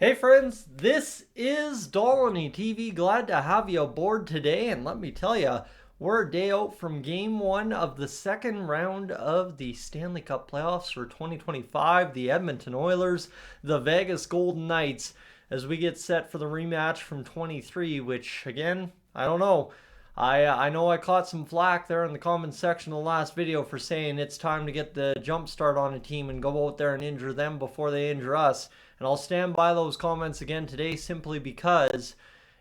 Hey friends, this is Dolynny TV. Glad to have you aboard today. And let me tell you, we're a day out from game one of the second round of the Stanley Cup playoffs for 2025. The Edmonton Oilers, the Vegas Golden Knights, as we get set for the rematch from 23, which again, I don't know. I know I caught some flack there in the comments section of the last video for saying it's time to get the jump start on a team and go out there and injure them before they injure us. And I'll stand by those comments again today simply because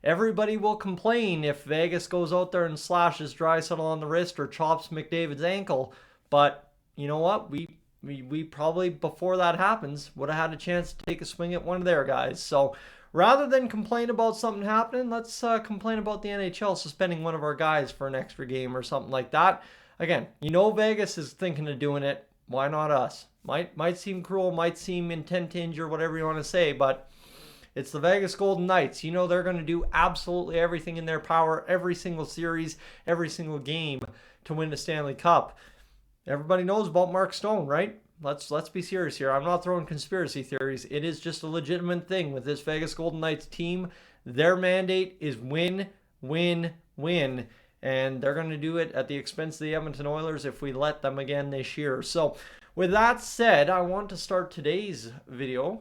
everybody will complain if Vegas goes out there and slashes Draisaitl on the wrist or chops McDavid's ankle. But you know what? We probably, before that happens, would have had a chance to take a swing at one of their guys. So rather than complain about something happening, let's complain about the NHL suspending one of our guys for an extra game or something like that. Again, you know Vegas is thinking of doing it. Why not us? Might seem cruel, might seem intent to injure, whatever you want to say, but it's the Vegas Golden Knights. You know they're going to do absolutely everything in their power, every single series, every single game to win the Stanley Cup. Everybody knows about Mark Stone, right? Let's be serious here. I'm not throwing conspiracy theories. It is just a legitimate thing with this Vegas Golden Knights team. Their mandate is win, win, win. And they're going to do it at the expense of the Edmonton Oilers if we let them again this year. So with that said, I want to start today's video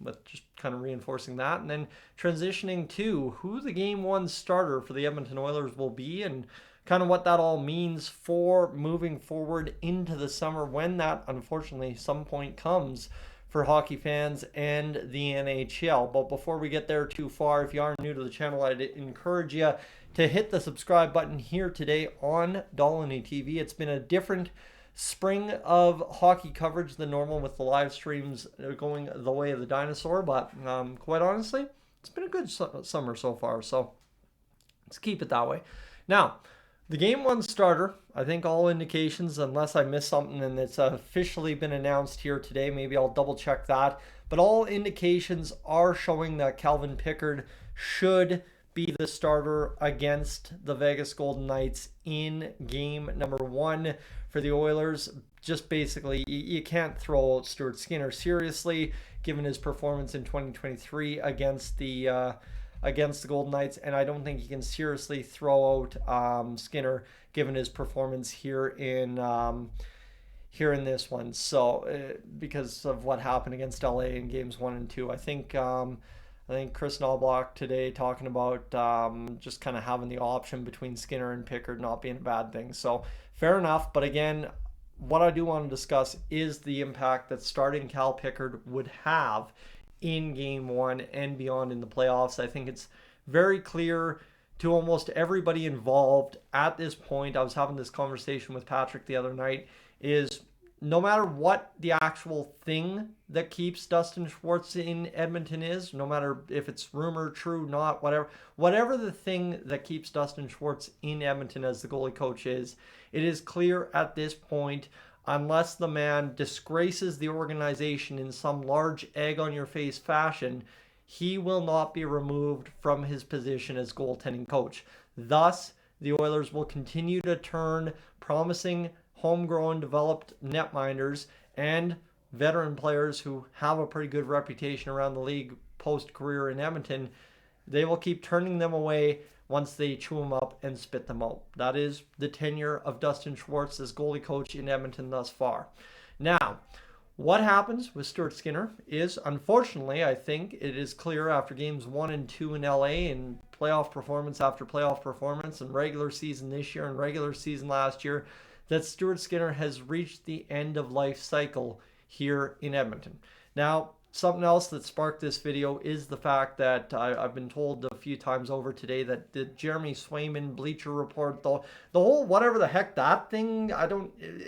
with just kind of reinforcing that and then transitioning to who the game one starter for the Edmonton Oilers will be and kind of what that all means for moving forward into the summer when that unfortunately some point comes for hockey fans and the NHL. But before we get there too far, if you are new to the channel, I'd encourage you to hit the subscribe button here today on Dolynny TV. It's been a different spring of hockey coverage than normal with the live streams going the way of the dinosaur, but quite honestly, it's been a good summer so far, so let's keep it that way. Now, the game one starter, I think all indications, unless I missed something and it's officially been announced here today, maybe I'll double check that, but all indications are showing that Cal Pickard should be the starter against the Vegas Golden Knights in game number one for the Oilers. Just basically, you can't throw out Stuart Skinner seriously, given his performance in 2023 against the Golden Knights, and I don't think you can seriously throw out Skinner given his performance here in this one. So because of what happened against LA in games 1 and 2, I think Chris Knobloch today talking about just kind of having the option between Skinner and Pickard not being a bad thing. So fair enough. But again, what I do want to discuss is the impact that starting Cal Pickard would have in game one and beyond in the playoffs. I think it's very clear to almost everybody involved at this point. I was having this conversation with Patrick the other night, is no matter what the actual thing that keeps Dustin Schwartz in Edmonton is, no matter if it's rumor, true, not, whatever the thing that keeps Dustin Schwartz in Edmonton as the goalie coach is, it is clear at this point, unless the man disgraces the organization in some large egg on your face fashion, he will not be removed from his position as goaltending coach. Thus, the Oilers will continue to turn promising homegrown developed netminders and veteran players who have a pretty good reputation around the league post-career in Edmonton. They will keep turning them away once they chew them up and spit them out. That is the tenure of Dustin Schwartz as goalie coach in Edmonton thus far. Now, what happens with Stuart Skinner is, unfortunately, I think it is clear after games 1 and 2 in LA and playoff performance after playoff performance and regular season this year and regular season last year, that Stuart Skinner has reached the end of life cycle here in Edmonton. Now, something else that sparked this video is the fact that I've been told a few times over today that the Jeremy Swayman Bleacher Report, the whole whatever the heck that thing,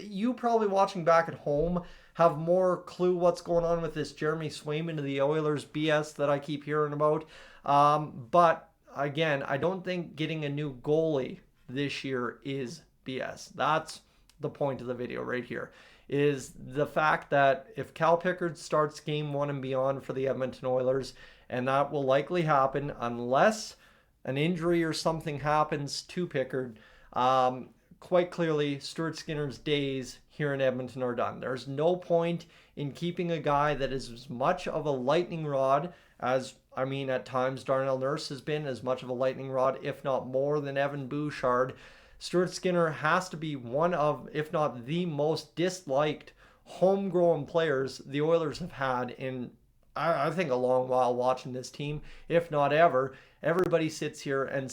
you probably watching back at home have more clue what's going on with this Jeremy Swayman of the Oilers BS that I keep hearing about. But again, I don't think getting a new goalie this year is BS. That's the point of the video right here, is the fact that if Cal Pickard starts game one and beyond for the Edmonton Oilers, and that will likely happen unless an injury or something happens to Pickard, quite clearly Stuart Skinner's days here in Edmonton are done. There's no point in keeping a guy that is as much of a lightning rod as, I mean, at times Darnell Nurse has been, as much of a lightning rod, if not more, than Evan Bouchard. Stuart Skinner has to be one of, if not the most disliked homegrown players the Oilers have had in, I think, a long while watching this team, if not ever. Everybody sits here and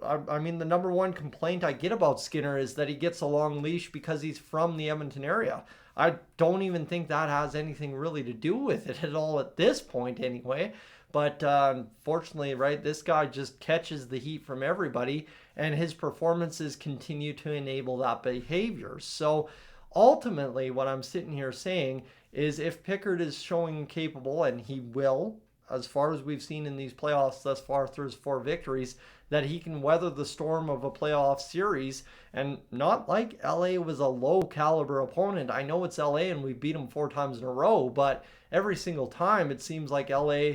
I mean, the number one complaint I get about Skinner is that he gets a long leash because he's from the Edmonton area. I don't even think that has anything really to do with it at all at this point anyway. But unfortunately, right, this guy just catches the heat from everybody, and his performances continue to enable that behavior. So ultimately, what I'm sitting here saying is if Pickard is showing capable, and he will, as far as we've seen in these playoffs thus far through his 4 victories, that he can weather the storm of a playoff series. And not like LA was a low caliber opponent. I know it's LA and we beat them 4 times in a row, but every single time it seems like LA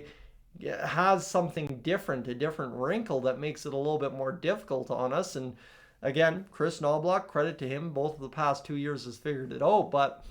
has something different, a different wrinkle that makes it a little bit more difficult on us. And again, Chris Knoblauch, credit to him, both of the past 2 years has figured it out. But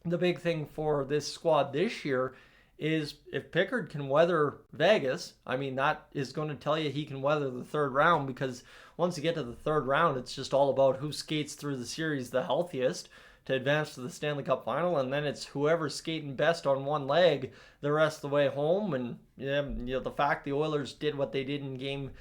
the big thing for this squad this year is if Pickard can weather Vegas, I mean, that is going to tell you he can weather the third round, because once you get to the third round, it's just all about who skates through the series the healthiest to advance to the Stanley Cup final, and then it's whoever's skating best on one leg the rest of the way home. And the fact the Oilers did what they did in game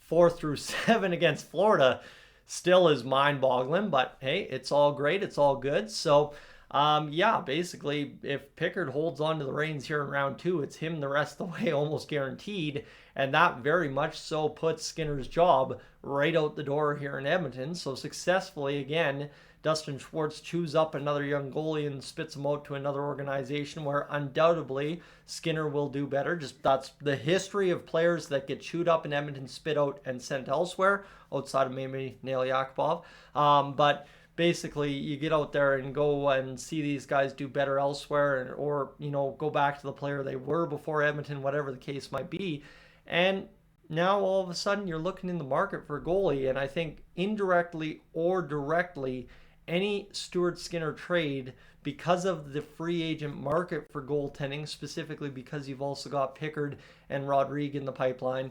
4 through 7 against Florida still is mind-boggling, but hey, it's all great, it's all good. So basically, if Pickard holds on to the reins here in round 2, it's him the rest of the way, almost guaranteed. And that very much so puts Skinner's job right out the door here in Edmonton. So successfully, again, Dustin Schwartz chews up another young goalie and spits him out to another organization where undoubtedly Skinner will do better. Just that's the history of players that get chewed up in Edmonton, spit out, and sent elsewhere, outside of maybe Nail Yakupov. But basically, you get out there and go and see these guys do better elsewhere, or go back to the player they were before Edmonton, whatever the case might be. And now all of a sudden you're looking in the market for a goalie, and I think indirectly or directly, any Stuart Skinner trade, because of the free agent market for goaltending, specifically because you've also got Pickard and Rodrigue in the pipeline,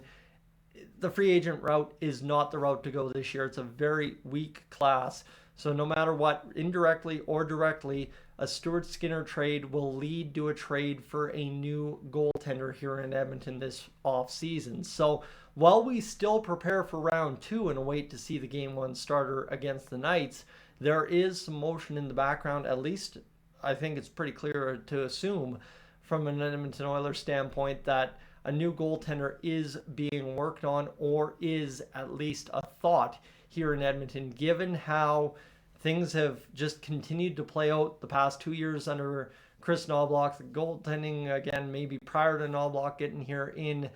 the free agent route is not the route to go this year. It's a very weak class. So no matter what, indirectly or directly, a Stuart Skinner trade will lead to a trade for a new goaltender here in Edmonton this offseason. So while we still prepare for round 2 and await to see the game 1 starter against the Knights, there is some motion in the background. At least I think it's pretty clear to assume from an Edmonton Oilers standpoint that a new goaltender is being worked on, or is at least a thought here in Edmonton, given how things have just continued to play out the past 2 years under Chris Knoblauch. The goaltending, again, maybe prior to Knoblauch getting here in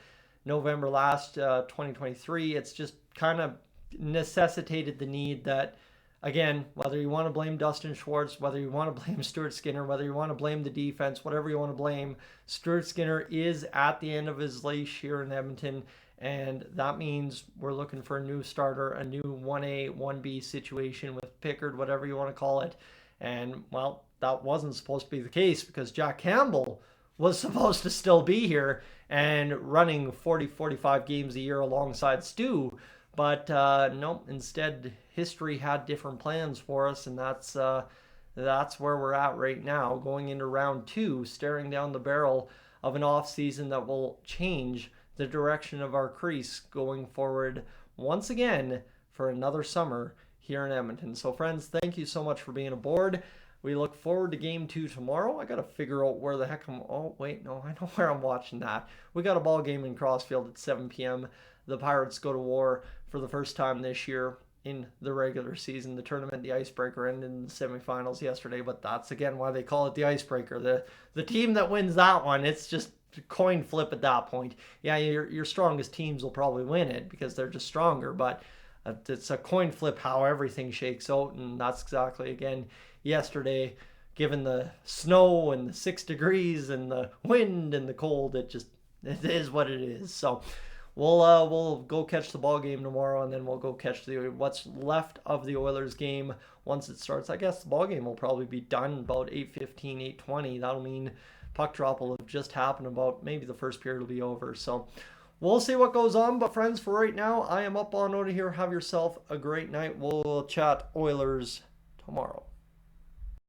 November last 2023, it's just kind of necessitated the need that, again, whether you want to blame Dustin Schwartz, whether you want to blame Stuart Skinner, whether you want to blame the defense, whatever you want to blame, Stuart Skinner is at the end of his leash here in Edmonton. And that means we're looking for a new starter, a new 1A, 1B situation with Pickard, whatever you want to call it. And, well, that wasn't supposed to be the case, because Jack Campbell was supposed to still be here and running 45 games a year alongside Stu. But no, instead, history had different plans for us, and that's where we're at right now, going into round 2, staring down the barrel of an off season that will change the direction of our crease going forward once again for another summer here in Edmonton. So friends, thank you so much for being aboard. We look forward to game 2 tomorrow. I got to figure out where the heck I know where I'm watching that. We got a ball game in Crossfield at 7 p.m. The Pirates go to war for the first time this year in the regular season. The tournament, the icebreaker, ended in the semifinals yesterday, but that's again why they call it the icebreaker. The team that wins that one, it's just coin flip at that point. Yeah, your strongest teams will probably win it because they're just stronger, but it's a coin flip how everything shakes out, and that's exactly, again, yesterday, given the snow and the 6 degrees and the wind and the cold, it is what it is. So we'll go catch the ball game tomorrow, and then we'll go catch what's left of the Oilers game once it starts. I guess the ball game will probably be done about 8:15, 8:20. That'll mean puck drop will have just happened, about maybe the first period will be over. So we'll see what goes on. But friends, for right now, I am up on out of here. Have yourself a great night. We'll chat Oilers tomorrow.